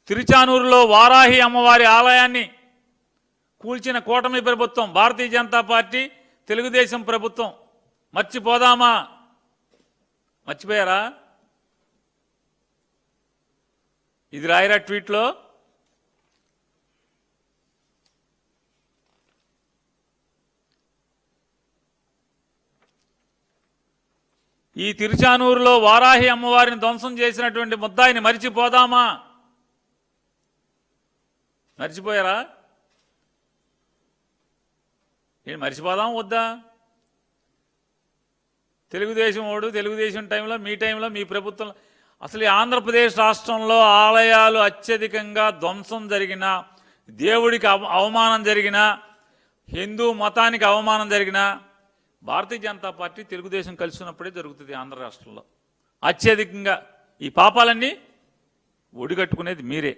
తిరుచానూరులో వారాహి అమ్మవారి ఆలయాన్ని కూల్చిన కూటమి ప్రభుత్వం, భారతీయ జనతా పార్టీ, తెలుగుదేశం ప్రభుత్వం. మర్చిపోదామా? మర్చిపోయారా? ఇది రాయరా ట్వీట్లో. ఈ తిరుచానూరులో వారాహి అమ్మవారిని ధ్వంసం చేసినటువంటి ముద్దాయిని మరిచిపోదామా? మర్చిపోయారా? నేను మర్చిపోదాం వద్దా? తెలుగుదేశం వాడు తెలుగుదేశం టైంలో, మీ టైంలో, మీ ప్రభుత్వంలో అసలు ఈ ఆంధ్రప్రదేశ్ రాష్ట్రంలో ఆలయాలు అత్యధికంగా ధ్వంసం జరిగిన, దేవుడికి అవమానం జరిగిన, హిందూ మతానికి అవమానం జరిగిన భారతీయ జనతా పార్టీ, తెలుగుదేశం కలిసి ఉన్నప్పుడే జరుగుతుంది ఆంధ్ర రాష్ట్రంలో. అత్యధికంగా ఈ పాపాలన్నీ ఒడిగట్టుకునేది మీరే.